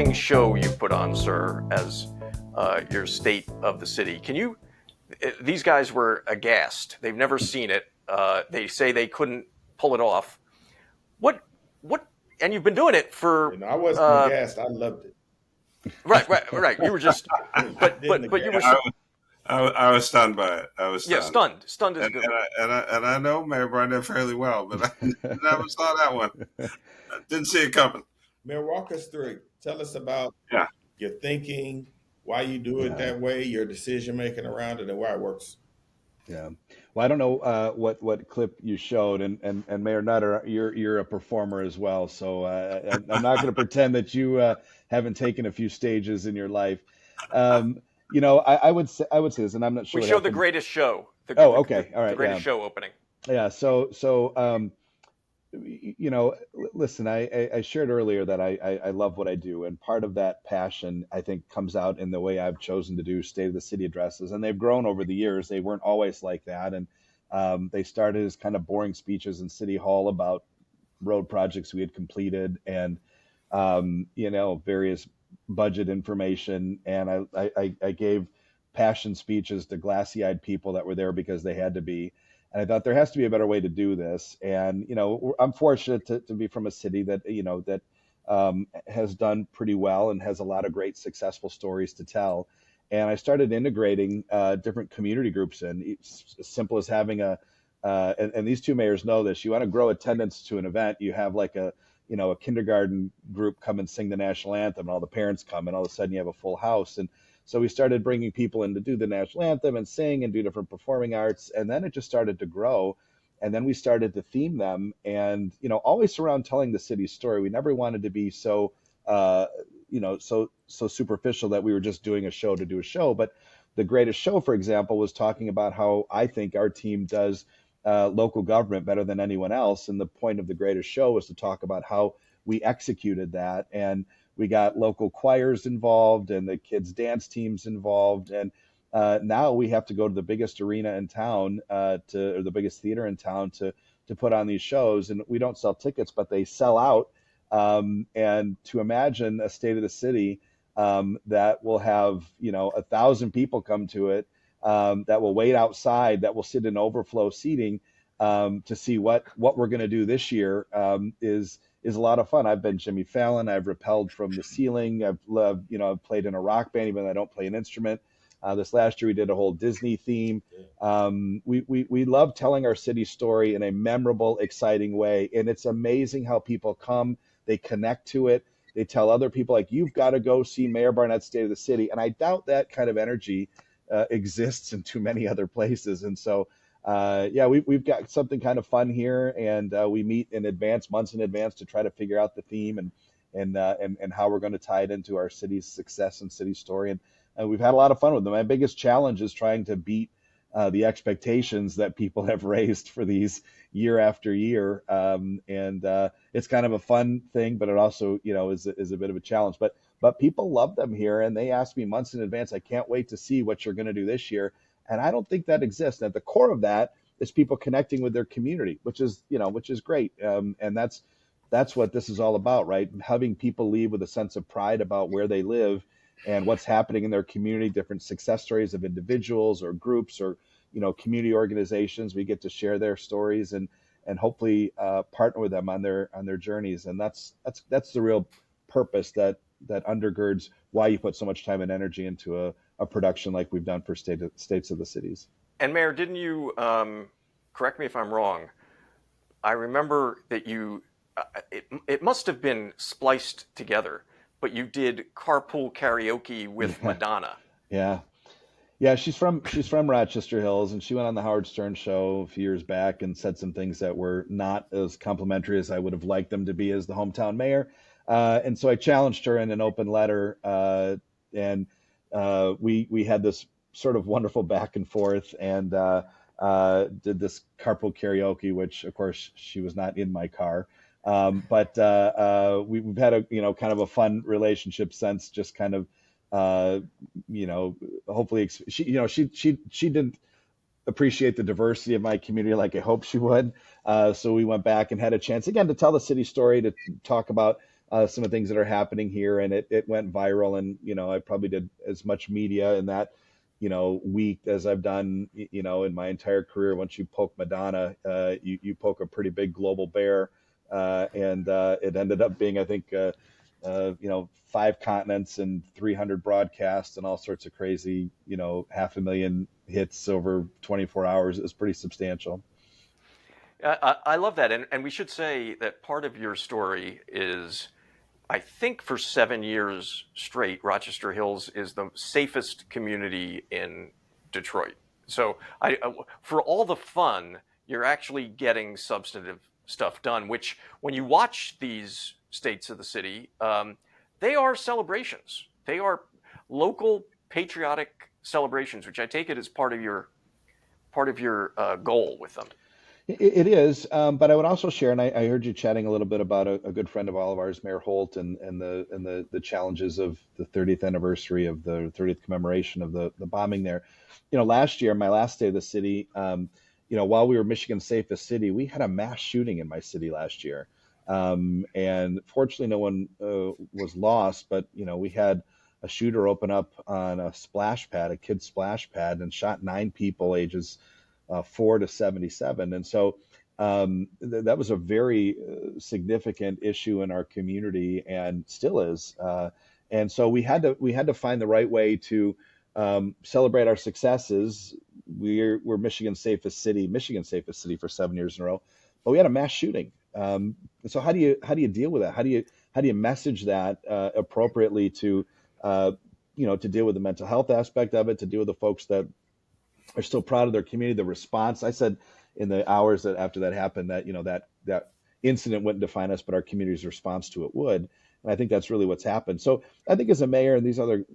astounding show you put on, sir, as your state of the city. These guys were aghast. They've never seen it. They say they couldn't pull it off. What, and you've been doing it for. I wasn't aghast. I loved it. Right. You were just, but you were. I was stunned by it. I was stunned. Yeah, stunned. Stunned is good. And I know Mayor Barnett fairly well, but I never saw that one. I didn't see it coming. Mayor, walk us through it. Tell us about your thinking, why you do it that way, your decision making around it, and why it works. Yeah. Well, I don't know what clip you showed, and Mayor Nutter, you're a performer as well, so I'm not going to pretend that you haven't taken a few stages in your life. I would say this, and I'm not sure. We showed the greatest show. Okay, all right, the greatest show opening. Yeah. So listen, I shared earlier that I love what I do, and part of that passion, I think, comes out in the way I've chosen to do State of the City addresses, and they've grown over the years. They weren't always like that, and they started as kind of boring speeches in City Hall about road projects we had completed, and various budget information, and I gave passion speeches to glassy-eyed people that were there because they had to be. And I thought there has to be a better way to do this. And, I'm fortunate to be from a city that has done pretty well and has a lot of great successful stories to tell. And I started integrating different community groups in. It's as simple as having and these two mayors know this, you want to grow attendance to an event, you have like a kindergarten group come and sing the national anthem, and all the parents come, and all of a sudden you have a full house. And so we started bringing people in to do the national anthem and sing and do different performing arts. And then it just started to grow. And then we started to theme them, and, always around telling the city's story. We never wanted to be so superficial that we were just doing a show to do a show. But the greatest show, for example, was talking about how I think our team does local government better than anyone else. And the point of the greatest show was to talk about how we executed that. And we got local choirs involved and the kids' dance teams involved. And now we have to go to the biggest arena in town, or the biggest theater in town to put on these shows. And we don't sell tickets, but they sell out. And to imagine a State of the City that will have 1,000 people come to it, that will wait outside, that will sit in overflow seating to see what we're going to do this year is a lot of fun. I've been Jimmy Fallon. I've rappelled from the ceiling. I've played in a rock band, even though I don't play an instrument. This last year we did a whole Disney theme. We love telling our city story in a memorable, exciting way. And it's amazing how people come, they connect to it. They tell other people, like, you've got to go see Mayor Barnett's State of the City. And I doubt that kind of energy exists in too many other places. And so, we've got something kind of fun here, and we meet in advance, months in advance, to try to figure out the theme and how we're going to tie it into our city's success and city story. And we've had a lot of fun with them. My biggest challenge is trying to beat the expectations that people have raised for these year after year. It's kind of a fun thing, but it also, is a bit of a challenge. But people love them here, and they ask me months in advance, I can't wait to see what you're going to do this year. And I don't think that exists. At the core of that is people connecting with their community, which is great. And that's what this is all about, right? Having people leave with a sense of pride about where they live and what's happening in their community, different success stories of individuals or groups or, community organizations. We get to share their stories and hopefully partner with them on their journeys. And that's the real purpose that undergirds why you put so much time and energy into a production like we've done for States of the Cities. And Mayor, didn't you, correct me if I'm wrong, I remember that you, it must have been spliced together, but you did carpool karaoke with Madonna. Yeah, she's from Rochester Hills, and she went on the Howard Stern show a few years back and said some things that were not as complimentary as I would have liked them to be as the hometown mayor. And so I challenged her in an open letter, and we had this sort of wonderful back and forth, and did this carpool karaoke, which of course she was not in my car. But we've had a kind of a fun relationship since, just kind of hopefully she didn't appreciate the diversity of my community like I hoped she would. So we went back and had a chance again to tell the city story, to talk about some of the things that are happening here, and it went viral. And I probably did as much media in that week as I've done in my entire career. Once you poke Madonna, you poke a pretty big global bear, and it ended up being, I think, 5 continents and 300 broadcasts and all sorts of crazy, 500,000 hits over 24 hours. It was pretty substantial. I love that. And we should say that part of your story is, I think for 7 years straight, Rochester Hills is the safest community in Detroit. So for all the fun, you're actually getting substantive stuff done, which when you watch these states of the city, they are celebrations. They are local patriotic celebrations, which I take it as part of your goal with them. It is, but I would also share, and I heard you chatting a little bit about a good friend of all of ours, Mayor Holt, and the challenges of the 30th anniversary of the 30th commemoration of the bombing there. Last year, my last day of the city, while we were Michigan's safest city, we had a mass shooting in my city last year, and fortunately, no one was lost. But we had a shooter open up on a splash pad, a kid's splash pad, and shot 9 people, ages 4 to 77. And so that was a very significant issue in our community, and still is. And so we had to find the right way to celebrate our successes. We're Michigan's safest city for 7 years in a row, but we had a mass shooting. So how do you deal with that? How do you message that appropriately to to deal with the mental health aspect of it, to deal with the folks that are still proud of their community, the response. I said in the hours that after that happened that that incident wouldn't define us, but our community's response to it would. And I think that's really what's happened. So I think as a mayor, and these other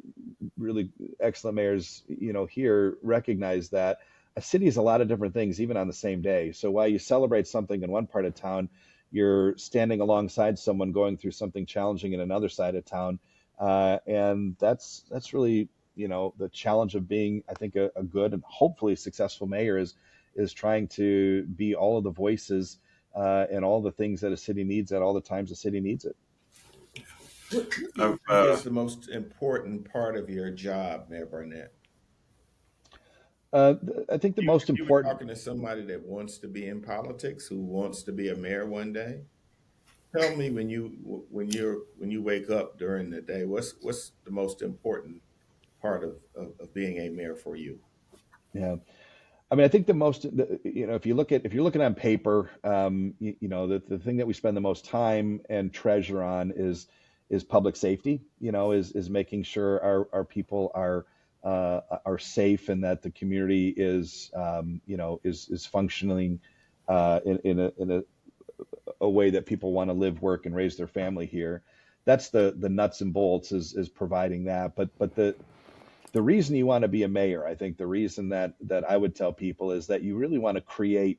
really excellent mayors, here recognize that a city is a lot of different things, even on the same day. So while you celebrate something in one part of town, you're standing alongside someone going through something challenging in another side of town. And that's really, the challenge of being, I think, a good and hopefully successful mayor is trying to be all of the voices and all the things that a city needs at all the times the city needs it. What do you think is the most important part of your job, Mayor Barnett? I think the most You were important. talking to somebody that wants to be in politics, who wants to be a mayor one day. Tell me when you wake up during the day, what's the most important part of being a mayor for you? Yeah. I mean, I think the most, if you're looking on paper, the thing that we spend the most time and treasure on is public safety. Is making sure our people are safe, and that the community is functioning in a way that people want to live, work, and raise their family here. That's the nuts and bolts is providing that. But the reason you want to be a mayor, I think the reason that I would tell people is that you really want to create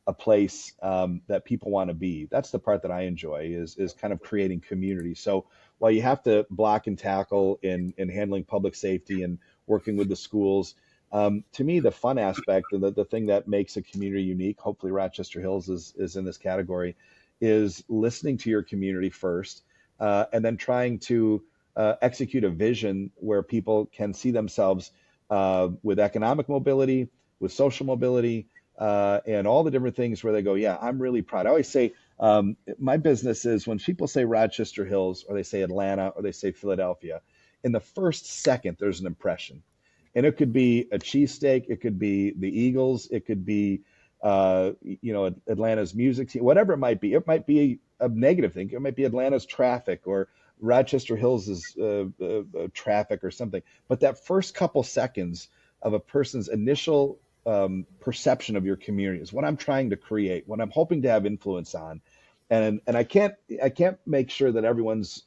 a place that people want to be. That's the part that I enjoy is kind of creating community. So while you have to block and tackle in handling public safety and working with the schools, to me, the fun aspect and the thing that makes a community unique, hopefully Rochester Hills is in this category, is listening to your community first, and then trying to execute a vision where people can see themselves with economic mobility, with social mobility, and all the different things where they go, yeah, I'm really proud. I always say, my business is when people say Rochester Hills, or they say Atlanta, or they say Philadelphia, in the first second, there's an impression. And it could be a cheesesteak, it could be the Eagles, it could be Atlanta's music team, whatever it might be. It might be a negative thing. It might be Atlanta's traffic or Rochester Hills' traffic or something. But that first couple seconds of a person's initial perception of your community is what I'm trying to create, what I'm hoping to have influence on. And I can't make sure that everyone's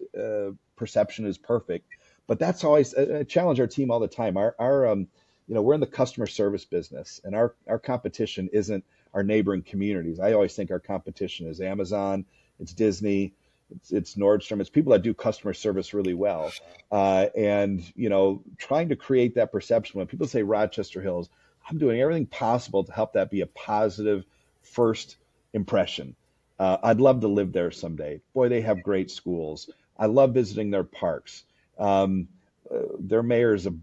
perception is perfect, but that's always I challenge our team all the time. Our we're in the customer service business, and our competition isn't our neighboring communities. I always think our competition is Amazon, it's Disney, it's Nordstrom, it's people that do customer service really well. And trying to create that perception when people say Rochester Hills, I'm doing everything possible to help that be a positive first impression. I'd love to live there someday. Boy, they have great schools. I love visiting their parks. Um, their mayor's a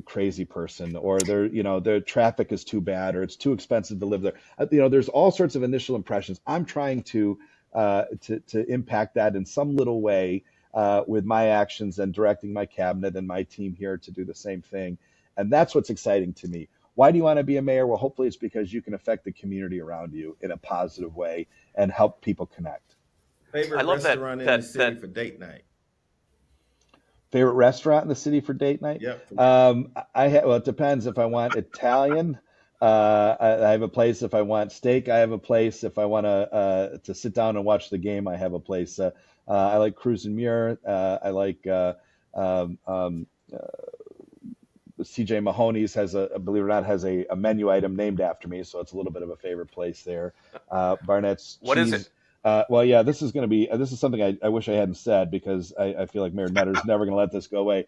crazy person, or their traffic is too bad, or it's too expensive to live there. There's all sorts of initial impressions. I'm trying to impact that in some little way with my actions and directing my cabinet and my team here to do the same thing. And that's what's exciting to me. Why do you want to be a mayor? Well, hopefully it's because you can affect the community around you in a positive way and help people connect. I Favorite love that restaurant in the that city that for date night? Favorite restaurant in the city for date night? Yep. Well, it depends. If I want Italian, I have a place. If I want steak, I have a place. If I want to sit down and watch the game, I have a place. I like Cruise and Muir. I like um, um, CJ Mahoney's believe it or not, has a menu item named after me, so it's a little bit of a favorite place there. Barnett's what is it? cheese. Well, yeah, this is something I wish I hadn't said because I feel like Mayor Nutter's never going to let this go away.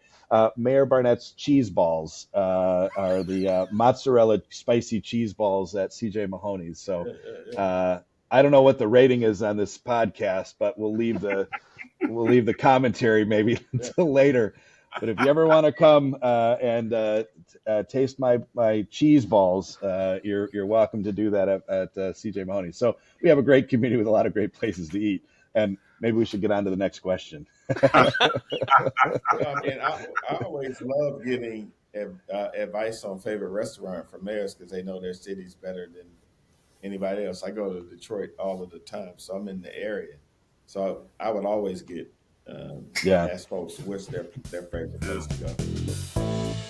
Mayor Barnett's cheese balls are the mozzarella spicy cheese balls at CJ Mahoney's. So I don't know what the rating is on this podcast, but we'll leave the commentary maybe until later. But if you ever want to come and taste my cheese balls, you're welcome to do that at CJ Mahoney. So we have a great community with a lot of great places to eat, and maybe we should get on to the next question. Well, I mean, I always love getting advice on favorite restaurant from mayors because they know their city's better than anybody else. I go to Detroit all of the time, so I'm in the area. So I would always get Yeah. ask folks what's their favorite place to go.